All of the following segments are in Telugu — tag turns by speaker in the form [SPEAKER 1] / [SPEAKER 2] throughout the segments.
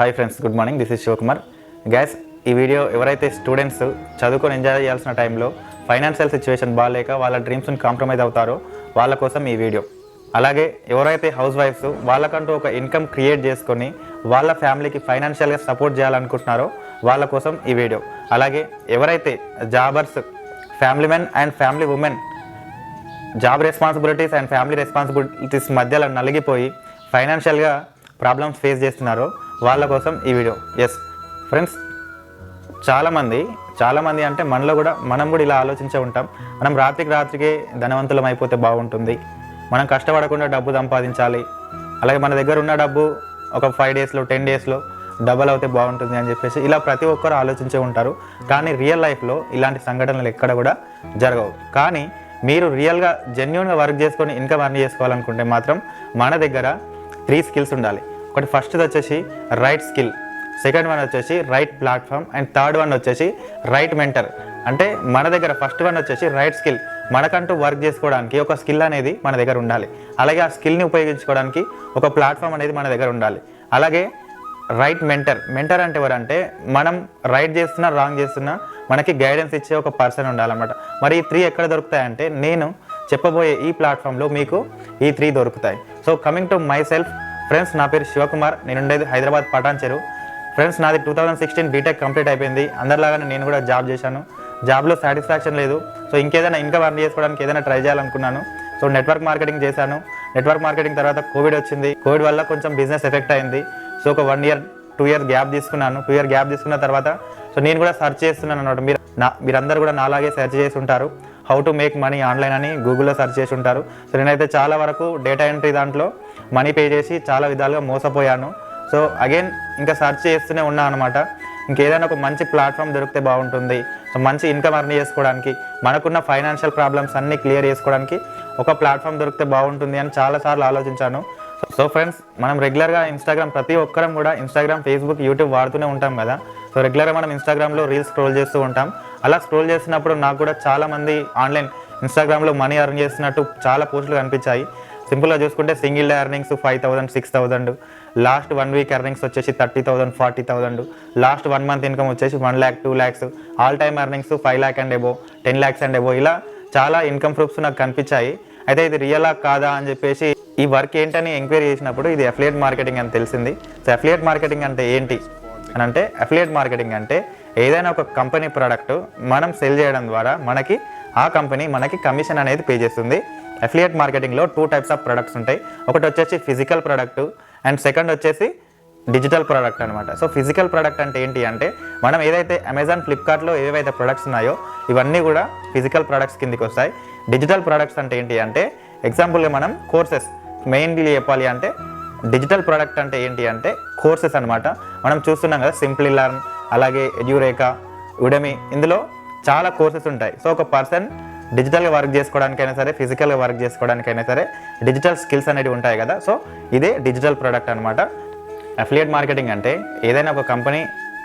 [SPEAKER 1] Hi friends, good morning. This is Shivakumar. Guys, ఈ వీడియో ఎవరైతే స్టూడెంట్స్ చదువుకొని ఎంజాయ్ చేయాల్సిన టైంలో ఫైనాన్షియల్ సిచ్యువేషన్ బాగాలేక వాళ్ళ డ్రీమ్స్ని కాంప్రమైజ్ అవుతారో వాళ్ళ కోసం ఈ వీడియో. అలాగే ఎవరైతే హౌస్ వైఫ్స్ వాళ్ళకంటూ ఒక ఇన్కమ్ క్రియేట్ చేసుకొని వాళ్ళ ఫ్యామిలీకి ఫైనాన్షియల్గా సపోర్ట్ చేయాలనుకుంటున్నారో వాళ్ళ కోసం ఈ వీడియో. అలాగే ఎవరైతే jobbers, family men and family women job responsibilities and family responsibilities మధ్యలో నలిగిపోయి ఫైనాన్షియల్గా ప్రాబ్లమ్స్ ఫేస్ చేస్తున్నారో వాళ్ళ కోసం ఈ వీడియో. ఎస్ ఫ్రెండ్స్, చాలామంది అంటే మనం కూడా ఇలా ఆలోచించే ఉంటాం. మనం రాత్రికే ధనవంతులం అయిపోతే బాగుంటుంది, మనం కష్టపడకుండా డబ్బు సంపాదించాలి, అలాగే మన దగ్గర ఉన్న డబ్బు ఒక 5 డేస్లో 10 డేస్లో డబల్ అవుతే బాగుంటుంది అని చెప్పేసి ఇలా ప్రతి ఒక్కరు ఆలోచించే ఉంటారు. కానీ రియల్ లైఫ్లో ఇలాంటి సంఘటనలు ఎక్కడ కూడా జరగవు. కానీ మీరు రియల్గా జెన్యూన్గా వర్క్ చేసుకొని ఇన్కమ్ అర్న్ చేసుకోవాలనుకుంటే మాత్రం మన దగ్గర 3 స్కిల్స్ ఉండాలి. ఒకటి ఫస్ట్ది వచ్చేసి రైట్ స్కిల్, సెకండ్ వన్ వచ్చేసి right platform, and third one వచ్చేసి రైట్ మెంటర్. అంటే మన దగ్గర ఫస్ట్ వన్ వచ్చేసి రైట్ స్కిల్, మనకంటూ వర్క్ చేసుకోవడానికి ఒక స్కిల్ అనేది మన దగ్గర ఉండాలి. అలాగే ఆ స్కిల్ని ఉపయోగించుకోవడానికి ఒక ప్లాట్ఫామ్ అనేది మన దగ్గర ఉండాలి. అలాగే రైట్ మెంటర్ అంటే ఎవరంటే మనం రైట్ చేస్తున్నా రాంగ్ చేస్తున్నా మనకి గైడెన్స్ ఇచ్చే ఒక పర్సన్ ఉండాలన్నమాట. మరి ఈ 3 ఎక్కడ దొరుకుతాయంటే నేను చెప్పబోయే ఈ ప్లాట్ఫామ్లో మీకు ఈ 3 దొరుకుతాయి. So coming to my self friends, నా పేరు శివకుమార్, నేను ఉండేది హైదరాబాద్ పటాన్ చెరువు. ఫ్రెండ్స్, నాది 2016 బీటెక్ కంప్లీట్ అయిపోయింది. అందరిలాగానే నేను కూడా జాబ్ చేశాను. జాబ్లో సాటిస్ఫాక్షన్ లేదు. సో ఇంకేదైనా ఇన్కమ్ అర్న్ చేసుకోవడానికి ఏదైనా ట్రై చేయాలనుకున్నాను. సో నెట్వర్క్ మార్కెటింగ్ చేశాను. నెట్వర్క్ మార్కెటింగ్ తర్వాత కోవిడ్ వచ్చింది. కోవిడ్ వల్ల కొంచెం బిజినెస్ ఎఫెక్ట్ అయింది. సో ఒక 1 ఇయర్ 2 ఇయర్ గ్యాప్ తీసుకున్నాను. 2 ఇయర్ గ్యాప్ తీసుకున్న తర్వాత సో నేను కూడా సెర్చ్ చేస్తున్నాను అన్నమాట. మీరందరూ కూడా నాలాగే సెర్చ్ చేసి ఉంటారు. How to make money online అని గూగుల్లో సెర్చ్ చేసి ఉంటారు. సో నేనైతే చాలా వరకు డేటా ఎంట్రీ దాంట్లో మనీ పే చేసి చాలా విధాలుగా మోసపోయాను. సో అగైన్ ఇంకా సెర్చ్ చేస్తూనే ఉన్నాను అనమాట. ఇంకేదైనా ఒక మంచి ప్లాట్ఫామ్ దొరికితే బాగుంటుంది. సో మంచి ఇన్కమ్ అర్న్ చేసుకోవడానికి, మనకున్న ఫైనాన్షియల్ ప్రాబ్లమ్స్ అన్నీ క్లియర్ చేసుకోవడానికి ఒక ప్లాట్ఫామ్ దొరికితే బాగుంటుంది అని చాలాసార్లు ఆలోచించాను. సో ఫ్రెండ్స్, మనం రెగ్యులర్గా ఇన్స్టాగ్రామ్, ప్రతి ఒక్కరం కూడా ఇన్స్టాగ్రామ్, ఫేస్బుక్, యూట్యూబ్ వాడుతూనే ఉంటాం కదా. సో రెగ్యులర్గా మనం ఇన్స్టాగ్రామ్లో రీల్స్ స్క్రోల్ చేస్తూ ఉంటాం. అలా స్క్రోల్ చేసినప్పుడు నాకు కూడా చాలామంది ఆన్లైన్ ఇన్స్టాగ్రామ్లో మనీ అర్న్ చేస్తున్నట్టు చాలా పోస్టులు కనిపించాయి. సింపుల్గా చూసుకుంటే single day earnings 5,000, 6,000, last 1 week earnings వచ్చేసి 30,000, 40,000, లాస్ట్ 1 మంత్ ఇన్కమ్ వచ్చేసి 1 lakh, 2 lakhs, all time earnings 5 lakh and above, 10 lakhs and above, ఇలా చాలా ఇన్కమ్ ప్రూఫ్స్ నాకు కనిపించాయి. అయితే ఇది రియలా కాదా అని చెప్పేసి ఈ వర్క్ ఏంటని ఎంక్వైరీ చేసినప్పుడు ఇది అఫిలియేట్ మార్కెటింగ్ అని తెలిసింది. సో అఫిలియేట్ మార్కెటింగ్ అంటే ఏంటి అని అంటే, అఫిలియేట్ మార్కెటింగ్ అంటే ఏదైనా ఒక కంపెనీ ప్రోడక్ట్ మనం సెల్ చేయడం ద్వారా ఆ కంపెనీ మనకి కమిషన్ అనేది పే చేస్తుంది. అఫిలియేట్ మార్కెటింగ్లో 2 టైప్స్ ఆఫ్ ప్రొడక్ట్స్ ఉంటాయి. ఒకటి వచ్చేసి ఫిజికల్ ప్రోడక్ట్ అండ్ సెకండ్ వచ్చేసి డిజిటల్ ప్రోడక్ట్ అనమాట. సో ఫిజికల్ ప్రోడక్ట్ అంటే ఏంటి అంటే, మనం ఏదైతే అమెజాన్, ఫ్లిప్కార్ట్లో ఏవైతే ప్రొడక్ట్స్ ఉన్నాయో ఇవన్నీ కూడా ఫిజికల్ ప్రొడక్ట్స్ కిందకి వస్తాయి. డిజిటల్ ప్రొడక్ట్స్ అంటే ఏంటి అంటే, ఎగ్జాంపుల్గా మనం కోర్సెస్, మెయిన్లీ చెప్పాలి అంటే డిజిటల్ ప్రోడక్ట్ అంటే ఏంటి అంటే కోర్సెస్ అనమాట. మనం చూస్తున్నాం కదా, సింప్లీ లెర్న్, అలాగే ఎడ్యూరేకా, ఉడమి, ఇందులో చాలా కోర్సెస్ ఉంటాయి. సో ఒక పర్సన్ డిజిటల్గా వర్క్ చేసుకోవడానికైనా సరే, ఫిజికల్గా వర్క్ చేసుకోవడానికైనా సరే డిజిటల్ స్కిల్స్ అనేవి ఉంటాయి కదా. సో ఇదే డిజిటల్ ప్రోడక్ట్ అనమాట. అఫిలియేట్ మార్కెటింగ్ అంటే ఏదైనా ఒక కంపెనీ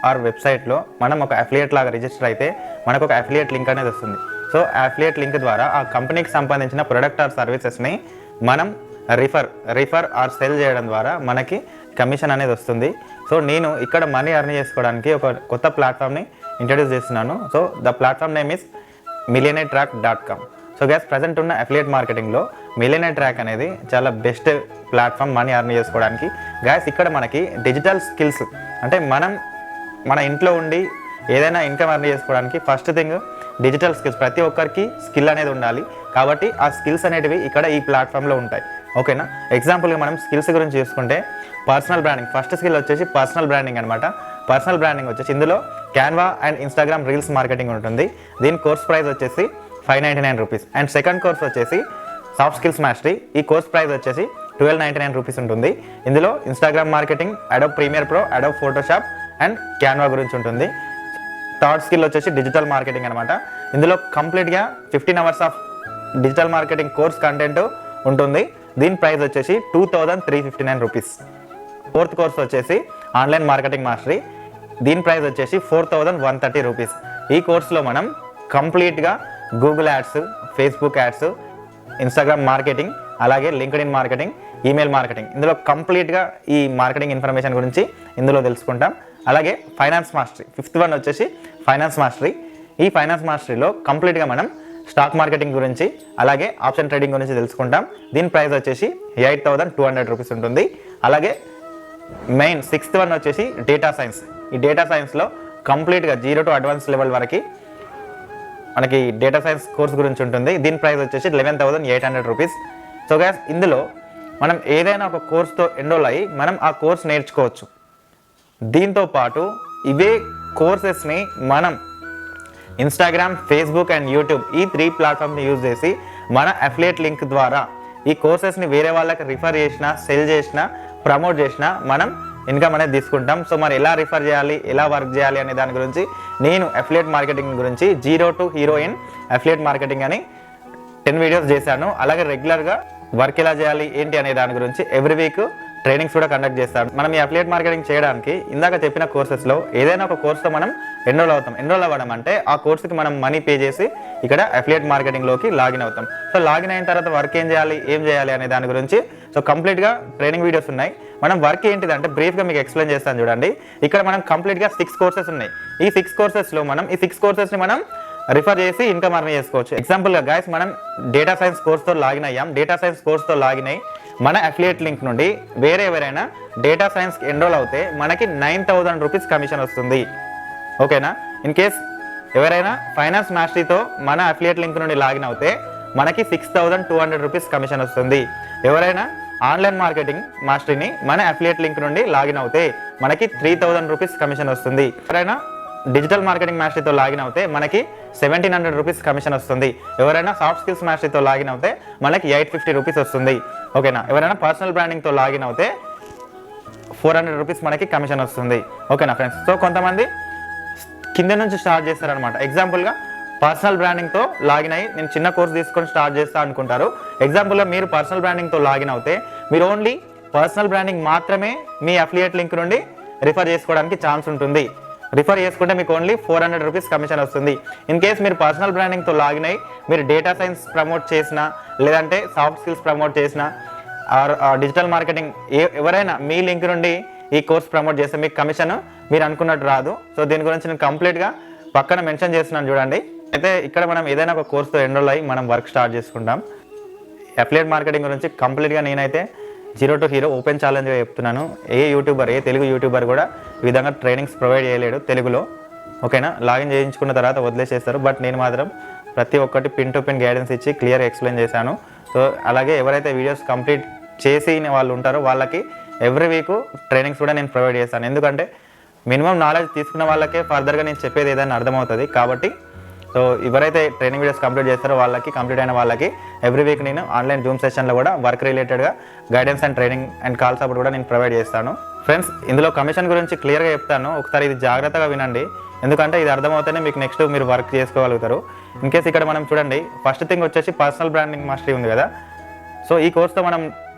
[SPEAKER 1] ఆర్ వెబ్సైట్లో మనం ఒక అఫిలియేట్ లాగా రిజిస్టర్ అయితే మనకు ఒక అఫిలియేట్ లింక్ అనేది వస్తుంది. సో ఆ అఫిలియేట్ లింక్ ద్వారా ఆ కంపెనీకి సంబంధించిన ప్రొడక్ట్ ఆర్ సర్వీసెస్ని మనం రిఫర్ ఆర్ సెల్ చేయడం ద్వారా మనకి కమిషన్ అనేది వస్తుంది. సో నేను ఇక్కడ మనీ అర్న్ చేసుకోవడానికి ఒక కొత్త ప్లాట్ఫామ్ని ఇంట్రడ్యూస్ చేస్తున్నాను. So the platform name is millionairetrack.com. So gas, present ఉన్న అఫిలియేట్ మార్కెటింగ్లో మిలియనేర్ ట్రాక్ అనేది చాలా బెస్ట్ ప్లాట్ఫామ్ మనీ అర్న్ చేసుకోవడానికి. గ్యాస్, ఇక్కడ మనకి డిజిటల్ స్కిల్స్ అంటే మన ఇంట్లో ఉండి ఏదైనా ఇన్కమ్ అర్న్ చేసుకోవడానికి ఫస్ట్ థింగ్ డిజిటల్ స్కిల్స్. ప్రతి ఒక్కరికి స్కిల్ అనేది ఉండాలి. కాబట్టి ఆ స్కిల్స్ అనేటివి ఇక్కడ ఈ ప్లాట్ఫామ్లో ఉంటాయి. ఓకేనా? ఎగ్జాంపుల్గా మనం స్కిల్స్ గురించి చూసుకుంటే పర్సనల్ బ్రాండింగ్, ఫస్ట్ స్కిల్ వచ్చేసి పర్సనల్ బ్రాండింగ్ అనమాట. పర్సనల్ బ్రాండింగ్ వచ్చేసి ఇందులో Canva and Instagram reels marketing ఉంటుంది. దీని కోర్స్ ప్రైస్ వచ్చేసి 599 రూపీస్. అండ్ సెకండ్ కోర్స్ వచ్చేసి సాఫ్ట్ స్కిల్స్ మాస్టరీ. ఈ కోర్స్ ప్రైస్ వచ్చేసి 1299 రూపీస్ ఉంటుంది. ఇందులో Instagram marketing, Adobe Premiere Pro, Adobe Photoshop and Canva గురించి ఉంటుంది. థర్డ్ స్కిల్ వచ్చేసి డిజిటల్ మార్కెటింగ్ అనమాట. ఇందులో కంప్లీట్గా 15 hours of digital marketing course content ఉంటుంది. దీని ప్రైస్ వచ్చేసి 2359 రూపీస్. ఫోర్త్ కోర్స్ వచ్చేసి ఆన్లైన్ మార్కెటింగ్ మాస్టరీ. దీని ప్రైస్ వచ్చేసి 4130 రూపీస్. ఈ కోర్సులో మనం కంప్లీట్గా Google ads, Facebook ads, Instagram marketing, అలాగే లింక్డ్ఇన్ మార్కెటింగ్, ఈమెయిల్ మార్కెటింగ్. ఇందులో కంప్లీట్గా ఈ మార్కెటింగ్ ఇన్ఫర్మేషన్ గురించి ఇందులో తెలుసుకుంటాం. అలాగే ఫైనాన్స్ మాస్టరీ, 5th వన్ వచ్చేసి ఫైనాన్స్ మాస్టరీ. ఈ ఫైనాన్స్ మాస్టరీలో కంప్లీట్గా మనం స్టాక్ మార్కెటింగ్ గురించి అలాగే ఆప్షన్ ట్రేడింగ్ గురించి తెలుసుకుంటాం. దీని ప్రైస్ వచ్చేసి 8,200 రూపీస్ ఉంటుంది. అలాగే మెయిన్ 6th వన్ వచ్చేసి డేటా సైన్స్. ఈ డేటా సైన్స్లో కంప్లీట్గా 0 to అడ్వాన్స్ లెవెల్ వరకు మనకి డేటా సైన్స్ కోర్స్ గురించి ఉంటుంది. దీని ప్రైస్ వచ్చేసి 11,800 రూపీస్. సో గైస్, ఇందులో మనం ఏదైనా ఒక కోర్స్తో ఎన్రోల్ అయ్యి మనం ఆ కోర్స్ నేర్చుకోవచ్చు. దీంతో పాటు ఇవే కోర్సెస్ని మనం ఇన్స్టాగ్రామ్, ఫేస్బుక్ అండ్ యూట్యూబ్ ఈ 3 ప్లాట్ఫామ్ని యూజ్ చేసి మన అఫిలియేట్ లింక్ ద్వారా ఈ కోర్సెస్ని వేరే వాళ్ళకి రిఫర్ చేసినా, సెల్ చేసినా, ప్రమోట్ చేసినా మనం ఇన్కమ్ అనేది తీసుకుంటాం. సో మరి ఎలా రిఫర్ చేయాలి, ఎలా వర్క్ చేయాలి అనే దాని గురించి నేను అఫిలియేట్ మార్కెటింగ్ గురించి 0 to hero in affiliate marketing అని 10 వీడియోస్ చేశాను. అలాగే రెగ్యులర్గా వర్క్ ఎలా చేయాలి ఏంటి అనే దాని గురించి ఎవ్రీ వీక్ ట్రైనింగ్స్ కూడా కండక్ట్ చేస్తాను. మనం ఈ అఫిలియేట్ మార్కెటింగ్ చేయడానికి ఇందాక చెప్పిన కోర్సెస్లో ఏదైనా ఒక కోర్స్తో మనం ఎన్రోల్ అవుతాం. ఎన్రోల్ అవ్వడం అంటే ఆ కోర్సుకి మనం మనీ పే చేసి ఇక్కడ అఫిలియేట్ మార్కెటింగ్లోకి లాగిన్ అవుతాం. సో లాగిన్ అయిన తర్వాత వర్క్ ఏం చేయాలి అనే దాని గురించి సో కంప్లీట్గా ట్రైనింగ్ వీడియోస్ ఉన్నాయి. మనం వర్క్ ఏంటిదంటే బ్రీఫ్గా మీకు ఎక్స్ప్లెయిన్ చేస్తాను చూడండి. ఇక్కడ మనం కంప్లీట్గా 6 కోర్సెస్ ఉన్నాయి. ఈ 6 కోర్సెస్లో మనం ఈ 6 కోర్సెస్ని మనం రిఫర్ చేసి ఇన్కమ్ అర్న్ చేసుకోవచ్చు. ఎగ్జాంపుల్గా గైస్, మనం డేటా సైన్స్ కోర్స్తో లాగిన్ అయ్యాం. డేటా సైన్స్ కోర్స్తో లాగిన్ అయ్యి మన అఫిలియేట్ లింక్ నుండి వేరే ఎవరైనా డేటా సైన్స్కి ఎన్రోల్ అవుతే మనకి 9,000 రూపీస్ కమిషన్ వస్తుంది. ఓకేనా? ఇన్ కేస్ ఎవరైనా ఫైనాన్స్ మాస్టరీతో మన అఫిలియేట్ లింక్ నుండి లాగిన్ అవుతే మనకి 6,200 రూపీస్ కమిషన్ వస్తుంది. ఎవరైనా ఆన్లైన్ మార్కెటింగ్ మాస్టరీని మన అఫిలియేట్ లింక్ నుండి లాగిన్ అవుతే మనకి 3,000 రూపీస్ కమిషన్ వస్తుంది. ఎవరైనా డిజిటల్ మార్కెటింగ్ మాస్టరీతో లాగిన్ అవుతే మనకి 1,700 రూపీస్ కమిషన్ వస్తుంది. ఎవరైనా సాఫ్ట్ స్కిల్స్ మాస్టరీతో లాగిన్ అవుతే మనకి 850 రూపీస్ వస్తుంది. ఓకేనా? ఎవరైనా పర్సనల్ బ్రాండింగ్తో లాగిన్ అవుతే 400 రూపీస్ మనకి కమిషన్ వస్తుంది. ఓకేనా ఫ్రెండ్స్? సో కొంతమంది కింద నుంచి స్టార్ట్ చేస్తారనమాట. ఎగ్జాంపుల్గా పర్సనల్ బ్రాండింగ్తో లాగిన్ అయ్యి నేను చిన్న కోర్స్ తీసుకొని స్టార్ట్ చేస్తా అనుకుంటారు. ఎగ్జాంపుల్గా మీరు పర్సనల్ బ్రాండింగ్తో లాగిన్ అవుతే మీరు ఓన్లీ పర్సనల్ బ్రాండింగ్ మాత్రమే మీ అఫిలియేట్ లింక్ నుండి రిఫర్ చేసుకోవడానికి ఛాన్స్ ఉంటుంది. రిఫర్ చేసుకుంటే మీకు ఓన్లీ 400 రూపీస్ కమిషన్ వస్తుంది. ఇన్ కేస్ మీరు పర్సనల్ బ్రాండింగ్తో లాగిన్ అయ్యి మీరు డేటా సైన్స్ ప్రమోట్ చేసినా, లేదంటే సాఫ్ట్ స్కిల్స్ ప్రమోట్ చేసినా, డిజిటల్ మార్కెటింగ్ ఎవరైనా మీ లింక్ నుండి ఈ కోర్స్ ప్రమోట్ చేస్తే మీకు కమిషన్ మీరు అనుకున్నట్టు రాదు. సో దీని గురించి నేను కంప్లీట్గా పక్కన మెన్షన్ చేస్తున్నాను చూడండి. అయితే ఇక్కడ మనం ఏదైనా ఒక కోర్స్తో ఎన్రోల్ అయ్యి మనం వర్క్ స్టార్ట్ చేసుకుంటాం. అఫిలియేట్ మార్కెటింగ్ గురించి కంప్లీట్గా నేనైతే 0 to హీరో ఓపెన్ ఛాలెంజ్గా చెప్తున్నాను. ఏ తెలుగు యూట్యూబర్ కూడా ఈ విధంగా ట్రైనింగ్స్ ప్రొవైడ్ చేయలేడు తెలుగులో. ఓకేనా? లాగిన్ చేయించుకున్న తర్వాత వదిలేసేస్తారు. బట్ నేను మాత్రం ప్రతి ఒక్కటి పిన్ టు పిన్ గైడెన్స్ ఇచ్చి క్లియర్గా ఎక్స్ప్లెయిన్ చేశాను. సో అలాగే ఎవరైతే వీడియోస్ కంప్లీట్ చేసిన వాళ్ళు ఉంటారో వాళ్ళకి ఎవ్రీ వీక్ ట్రైనింగ్స్ కూడా నేను ప్రొవైడ్ చేస్తాను. ఎందుకంటే మినిమం నాలెడ్జ్ తీసుకున్న వాళ్ళకే ఫర్దర్గా నేను చెప్పేది ఏదైనా అర్థమవుతుంది. కాబట్టి సో ఎవరైతే ట్రైనింగ్ వీడియోస్ కంప్లీట్ చేస్తారో వాళ్ళకి, కంప్లీట్ అయిన వాళ్ళకి ఎవ్రీ వీక్ నేను ఆన్లైన్ జూమ్ సెషన్లో కూడా వర్క్ రిలేటెడ్గా guidance and training and call support కూడా నేను ప్రొవైడ్ చేస్తాను. ఫ్రెండ్స్, ఇందులో కమిషన్ గురించి క్లియర్గా చెప్తాను. ఒకసారి ఇది జాగ్రత్తగా వినండి. ఎందుకంటే ఇది అర్థమవుతేనే మీకు నెక్స్ట్ మీరు వర్క్ చేసుకోగలుగుతారు. ఇన్ కేస్ ఇక్కడ మనం చూడండి, ఫస్ట్ థింగ్ వచ్చేసి పర్సనల్ బ్రాండింగ్ మాస్టరీ ఉంది కదా. సో ఈ కోర్స్తో మనం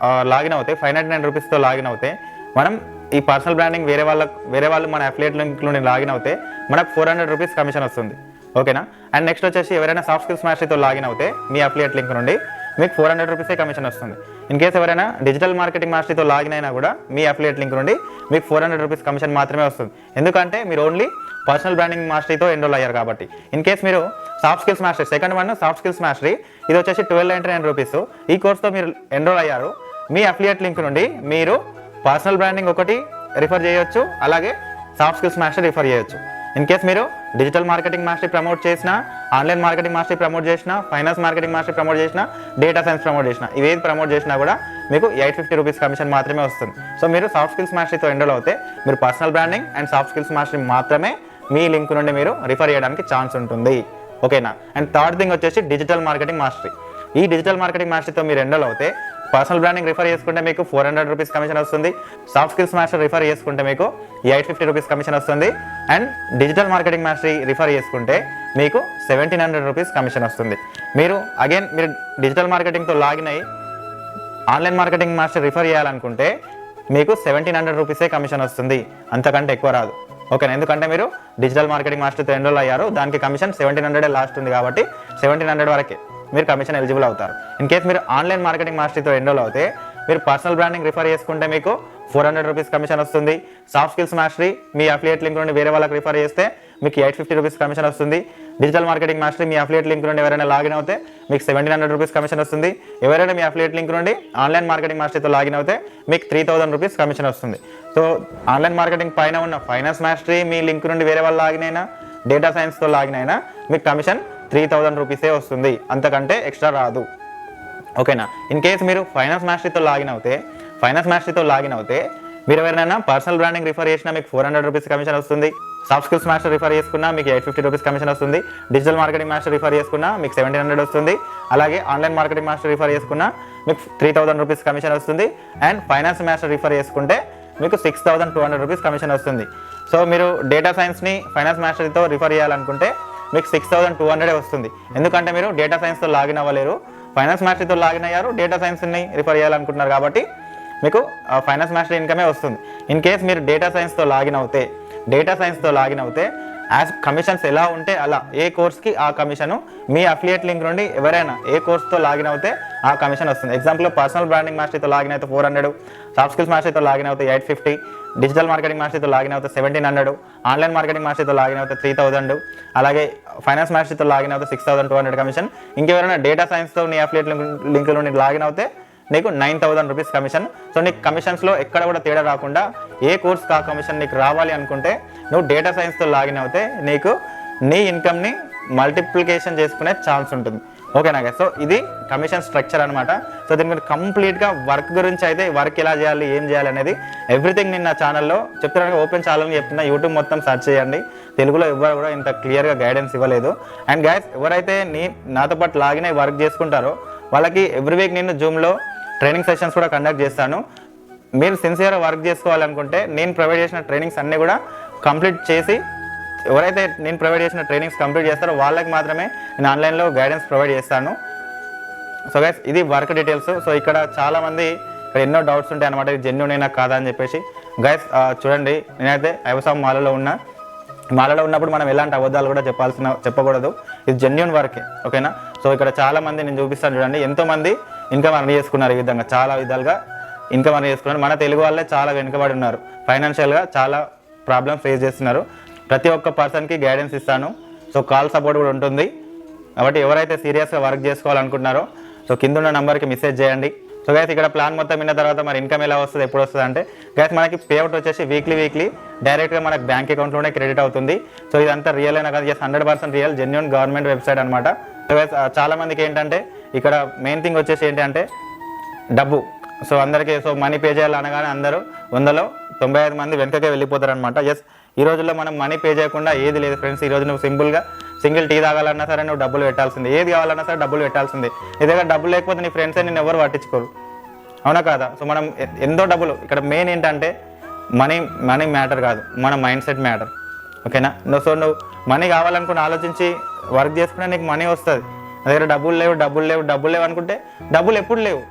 [SPEAKER 1] లాగిన్ అవుతే 599 రూపీస్తో లాగిన్ అవుతే మనం ఈ పర్సనల్ బ్రాండింగ్ వేరే వాళ్ళు మన అఫిలియేట్ లింక్ నుండి లాగిన్ అవుతే మనకు 400 రూపీస్ కమిషన్ వస్తుంది. ఓకేనా? అండ్ నెక్స్ట్ వచ్చేసి ఎవరైనా సాఫ్ట్ స్కిల్స్ మాస్టరీతో లాగిన్ అవుతే మీ అఫిలియేట్ లింక్ నుండి మీకు 400 రూపీసే కమిషన్ వస్తుంది. ఇన్ కేస్ ఎవరైనా డిజిటల్ మార్కెటింగ్ మాస్టరీతో లాగిన్ అయినా కూడా మీ అఫిలియేట్ లింక్ నుండి మీకు 400 రూపీస్ కమిషన్ మాత్రమే వస్తుంది. ఎందుకంటే మీరు ఓన్లీ పర్సనల్ బ్రాండింగ్ మాస్టరీతో ఎన్రోల్ అయ్యారు కాబట్టి. ఇన్ కేస్ మీరు soft skills mastery, second one soft skills mastery, ఇది వచ్చేసి 1299 రూపీస్. ఈ కోర్స్తో మీరు ఎన్రోల్ అయ్యారు. మీ అఫిలియేట్ లింక్ నుండి మీరు పర్సనల్ బ్రాండింగ్ ఒకటి రిఫర్ చేయొచ్చు, అలాగే సాఫ్ట్ స్కిల్స్ మాస్టరీ రిఫర్ చేయొచ్చు. ఇన్ కేస్ మీరు డిజిటల్ మార్కెటింగ్ మాస్టరీ ప్రమోట్ చేసినా, ఆన్లైన్ మార్కెటింగ్ మాస్టరీ ప్రమోట్ చేసినా, ఫైనాన్స్ మార్కెటింగ్ మాస్టరీ ప్రమోట్ చేసినా, డేటా సైన్స్ ప్రమోట్ చేసినా, ఇవేది ప్రమోట్ చేసినా కూడా మీకు 850 రూపీస్ కమిషన్ మాత్రమే వస్తుంది. సో మీరు సాఫ్ట్ స్కిల్స్ మాస్టరీతో ఎన్రోల్ అవుతే మీరు personal branding and soft skills mastery మాత్రమే మీ లింక్ నుండి మీరు రిఫర్ చేయడానికి ఛాన్స్ ఉంటుంది. ఓకేనా? అండ్ థర్డ్ థింగ్ వచ్చేసి డిజిటల్ మార్కెటింగ్ మాస్టరీ. ఈ డిజిటల్ మార్కెటింగ్ మాస్టరీతో మీరు ఎన్రోల్ అవుతే పర్సనల్ బ్రాండింగ్ రిఫర్ చేసుకుంటే మీకు 400 రూపీస్ కమిషన్ వస్తుంది. సాఫ్ట్ స్కిల్స్ మాస్టర్ రిఫర్ చేసుకుంటే మీకు 850 రూపీస్ కమిషన్ వస్తుంది. And digital marketing mastery refer చేసుకుంటే మీకు 1,700 రూపీస్ కమిషన్ వస్తుంది. మీరు డిజిటల్ మార్కెటింగ్తో లాగిన్ అయ్యి ఆన్లైన్ మార్కెటింగ్ మాస్టర్ రిఫర్ చేయాలనుకుంటే మీకు 1,700 రూపీసే కమిషన్ వస్తుంది. అంతకంటే ఎక్కువ రాదు. ఓకేనా? ఎందుకంటే మీరు డిజిటల్ మార్కెటింగ్ మాస్టర్తో ఎన్రోల్ అయ్యారు. దానికి కమిషన్ 1,700 లాస్ట్ ఉంది కాబట్టి 1,700 వరకే మీరు కమిషన్ ఎలిజిబుల్ అవుతారు. ఇన్ కేస్ మీరు ఆన్లైన్ మార్కెటింగ్ మాస్టరీతో ఎన్రోల్ అవుతే మీరు పర్సనల్ బ్రాండింగ్ రిఫర్ చేసుకుంటే మీకు 400 రూపీస్ కమిషన్ వస్తుంది. సాఫ్ట్ స్కిల్స్ మాస్టరీ మీ అఫిలియేట్ లింక్ నుండి వేరే వాళ్ళకి రిఫర్ చేస్తే మీకు 850 రూపీస్ కమిషన్ వస్తుంది. డిజిటల్ మార్కెటింగ్ మాస్టరీ మీ అఫిలియేట్ లింక్ నుండి ఎవరైనా లాగిన్ అవుతే మీకు 1700 రూపీస్ కమిషన్ వస్తుంది. ఎవరైనా మీ అఫిలియేట్ లింక్ నుండి ఆన్లైన్ మార్కెటింగ్ మాస్టరీతో లాగిన్ అవుతే మీకు 3000 రూపీస్ కమిషన్ వస్తుంది. సో ఆన్లైన్ మార్కెటింగ్ పైన ఉన్న ఫైనాన్స్ మాస్టరీ మీ లింక్ నుండి వేరే వాళ్ళు లాగిన్ అయినా, డేటా సైన్స్తో లాగిన్ అయినా మీకు కమిషన్ 3000 రూపీసే వస్తుంది, అంతకంటే ఎక్స్ట్రా రాదు. ఓకేనా. ఇన్ కేస్ మీరు ఫైనాన్స్ మాస్టరీతో లాగిన్ అవుతే మీరు ఎవరైనా పర్సనల్ బ్రాండింగ్ రిఫర్ చేసినా మీకు 400 రూపీస్ కమిషన్ వస్తుంది. సాఫ్ట్ స్కిల్స్ మాస్టర్ రిఫర్ చేసుకున్నా మీకు 850 రూపీస్ కమిషన్ వస్తుంది. డిజిటల్ మార్కెటింగ్ మాస్టర్ రిఫర్ చేసుకున్నా మీకు 1700 వస్తుంది. అలాగే ఆన్లైన్ మార్కెటింగ్ మాస్టర్ రిఫర్ చేసుకున్నా మీకు 3000 రూపీస్ కమిషన్ వస్తుంది. అండ్ ఫైనాన్స్ మాస్టర్ రిఫర్ చేసుకుంటే మీకు 6200 రూపీస్ కమిషన్ వస్తుంది. సో మీరు డేటా సైన్స్ని ఫైనాన్స్ మాస్టర్తో రిఫర్ చేయాలనుకుంటే మీకు 6200 వస్తుంది. ఎందుకంటే మీరు డేటా సైన్స్తో లాగిన్ అవ్వలేరు, ఫైనాన్స్ మాస్టరీతో లాగిన్ అయ్యారు, డేటా సైన్స్ని రిఫర్ చేయాలనుకుంటున్నారు కాబట్టి మీకు ఫైనాన్స్ మాస్టర్ ఇన్కమే వస్తుంది. ఇన్ కేస్ మీరు డేటా సైన్స్తో లాగిన్ అవుతే యాజ్ కమిషన్స్ ఎలా ఉంటే అలా ఏ కోర్స్కి ఆ కమిషను మీ అఫిలియేట్ లింక్ నుండి ఎవరైనా ఏ కోర్స్తో లాగిన్ అవుతే ఆ కమిషన్ వస్తుంది. ఎగ్జాంపుల్ పర్సనల్ బ్రాండింగ్ మాస్టరీతో లాగిన్ అయితే 400, సాఫ్ట్ స్కిల్స్ మాస్టరీతో లాగిన్ అవుతే 850, డిజిటల్ మార్కెటింగ్ మాస్టరీతో లాగిన్ అవుతే 1700, ఆన్లైన్ మార్కెటింగ్ మాస్టరీతో లాగిన్ అవుతే 3000, అలాగే ఫైనాన్స్ మాస్టరీతో లాగిన్ అవుతే 6200 కమిషన్. ఇంకెవరైనా డేటా సైన్స్తో నీ అఫిలియేట్ లింక్ నుండి లాగిన్ అవుతే నీకు 9000 రూపీస్ కమిషన్. సో నీకు కమిషన్స్లో ఎక్కడ కూడా తేడా రాకుండా ఏ కోర్స్కి ఆ కమిషన్ నీకు రావాలి అనుకుంటే నువ్వు డేటా సైన్స్తో లాగిన్ అవుతే నీకు నీ ఇన్కమ్ని మల్టిప్లికేషన్ చేసుకునే ఛాన్స్ ఉంటుంది. ఓకేనా గైస్. సో ఇది కమిషన్ స్ట్రక్చర్ అనమాట. సో దీని గురించి కంప్లీట్గా వర్క్ గురించి అయితే వర్క్ ఎలా చేయాలి, ఏం చేయాలి అనేది ఎవ్రీథింగ్ నేను నా ఛానల్లో చెప్తున్నాను. ఓపెన్ ఛానల్ చెప్తున్నా, యూట్యూబ్ మొత్తం సెర్చ్ చేయండి. తెలుగులో ఎవరు కూడా ఇంత క్లియర్గా గైడెన్స్ ఇవ్వలేదు. అండ్ గైస్ ఎవరైతే నాతో పాటు లాగిన్ అయ్యి వర్క్ చేసుకుంటారో వాళ్ళకి ఎవ్రీ వీక్ నేను జూమ్లో ట్రైనింగ్ సెషన్స్ కూడా కండక్ట్ చేస్తాను. మీరు సిన్సియర్గా వర్క్ చేసుకోవాలనుకుంటే నేను ప్రొవైడ్ చేసిన ట్రైనింగ్స్ అన్నీ కూడా కంప్లీట్ చేసి ఎవరైతే నేను ప్రొవైడ్ చేసిన ట్రైనింగ్స్ కంప్లీట్ చేస్తారో వాళ్ళకి మాత్రమే నేను ఆన్లైన్లో గైడెన్స్ ప్రొవైడ్ చేస్తాను. సో గైస్ ఇది వర్క్ డీటెయిల్స్. సో ఇక్కడ చాలామంది ఇక్కడ ఎన్నో డౌట్స్ ఉంటాయి అనమాట, ఇది జెన్యూన్ అయినా కాదా అని చెప్పేసి. గైస్ చూడండి, నేనైతే ఐవసామ్ మాలలో ఉన్నప్పుడు మనం ఎలాంటి అబద్ధాలు కూడా చెప్పకూడదు. ఇది జెన్యూన్ వర్కే. ఓకేనా. సో ఇక్కడ చాలామంది నేను చూపిస్తాను చూడండి, ఎంతోమంది ఇన్కమ్ అర్న్ చేసుకున్నారు. ఈ విధంగా చాలా విధాలుగా ఇన్కమ్ అర్న్ చేసుకున్నారు. మన తెలుగు వాళ్ళే చాలా వెనుకబడి ఉన్నారు, ఫైనాన్షియల్గా చాలా ప్రాబ్లమ్ ఫేస్ చేస్తున్నారు. ప్రతి ఒక్క పర్సన్కి గైడెన్స్ ఇస్తాను. సో కాల్ సపోర్ట్ కూడా ఉంటుంది. కాబట్టి ఎవరైతే సీరియస్గా వర్క్ చేసుకోవాలనుకుంటున్నారో సో కింద ఉన్న నెంబర్కి మెసేజ్ చేయండి. సో గైస్ ఇక్కడ ప్లాన్ మొత్తం విన్న తర్వాత మరి ఇన్కమ్ ఎలా వస్తుంది, ఎప్పుడు వస్తుంది అంటే గైస్ మనకి పేఅవుట్ వచ్చేసి వీక్లీ డైరెక్ట్గా మనకి బ్యాంక్ అకౌంట్లోనే క్రెడిట్ అవుతుంది. సో ఇదంతా రియల్ అయినా కాదు, 100% రియల్ జెన్యూన్ గవర్నమెంట్ వెబ్సైట్ అనమాట. సో గైస్ చాలామందికి ఏంటంటే ఇక్కడ మెయిన్ థింగ్ వచ్చేసి ఏంటంటే డబ్బు. సో అందరికీ సో మనీ పే చేయాలి అనగానే అందరూ 100లో 95 మంది వెనకకే వెళ్ళిపోతారు అనమాట. ఎస్ ఈ రోజుల్లో మనం మనీ పే చేయకుండా ఏది లేదు ఫ్రెండ్స్. ఈ రోజు నువ్వు సింపుల్గా సింగిల్ టీ తాగాలన్నా సరే నువ్వు డబ్బులు పెట్టాల్సిందే, ఏది కావాలన్నా సరే డబ్బులు పెట్టాల్సిందే. నీ దగ్గర డబ్బులు లేకపోతే నీ ఫ్రెండ్సే నేను ఎవరు పట్టించుకోరు, అవునా కాదా. సో మనం ఎంతో డబ్బులు ఇక్కడ మెయిన్ ఏంటంటే మనీ మ్యాటర్ కాదు, మన మైండ్ సెట్ మ్యాటర్. ఓకేనా. సో నువ్వు మనీ కావాలనుకుని ఆలోచించి వర్క్ చేసుకునే నీకు మనీ వస్తుంది. నా దగ్గర డబ్బులు లేవు అనుకుంటే డబ్బులు ఎప్పుడు లేవు,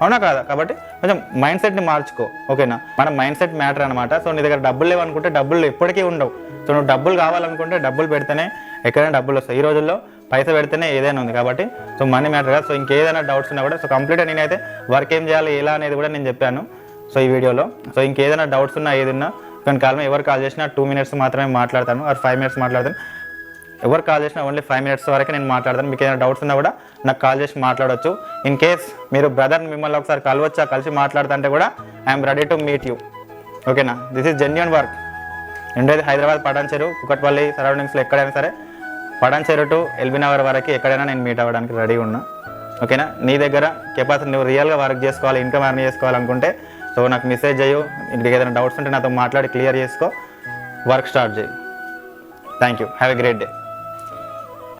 [SPEAKER 1] అవునా కాదా. కాబట్టి కొంచెం మైండ్ సెట్ని మార్చుకో. ఓకేనా. మన మైండ్ సెట్ మ్యాటర్ అనమాట. సో నీ దగ్గర డబ్బులు లేవు అనుకుంటే డబ్బులు ఎప్పటికీ ఉండవు. సో నువ్వు డబ్బులు కావాలనుకుంటే డబ్బులు పెడితేనే ఎక్కడైనా డబ్బులు వస్తాయి. ఈ రోజుల్లో పైసా పెడితేనే ఏదైనా ఉంది. కాబట్టి సో మనీ మ్యాటర్ కాదు. సో ఇంకేదైనా డౌట్స్ ఉన్నా కూడా సో కంప్లీట్గా నేనైతే వర్క్ ఏం చేయాలి ఎలా అనేది కూడా నేను చెప్పాను సో ఈ వీడియోలో. సో ఇంకేదైనా డౌట్స్ ఉన్నా ఏదన్నా కానీ ఎవరు కాల్ చేసినా 2 మినిట్స్ మాత్రమే మాట్లాడతాను, ఆర్ 5 మినిట్స్ మాట్లాడతాను. ఎవరు కాల్ చేసినా ఓన్లీ 5 మినిట్స్ వరకే నేను మాట్లాడతాను. మీకు ఏదైనా డౌట్స్ ఉన్నా కూడా నాకు కాల్ చేసి మాట్లాడవచ్చు. ఇన్ కేస్ మీరు బ్రదర్ మిమ్మల్ని ఒకసారి కలిసి మాట్లాడుతుంటే కూడా I'm ready to meet you. ఓకేనా. This is genuine work. ఉండేది హైదరాబాద్ పటాన్ చెరువు, కుకట్పల్లి సరౌండింగ్స్లో ఎక్కడైనా సరే పటాన్ చెరువు టు ఎల్బీ నగర్ వరకు ఎక్కడైనా నేను మీట్ అవ్వడానికి రెడీగా ఉన్నా. ఓకేనా. నీ దగ్గర కెపాసిటీ నువ్వు రియల్గా వర్క్ చేసుకోవాలి, ఇన్కమ్ ఎర్న్ చేసుకోవాలనుకుంటే సో నాకు మెసేజ్ చేయు. ఇంటికి ఏదైనా డౌట్స్ ఉంటే నాతో మాట్లాడి క్లియర్ చేసుకో, వర్క్ స్టార్ట్ చేయి. Thank you. Have a great day.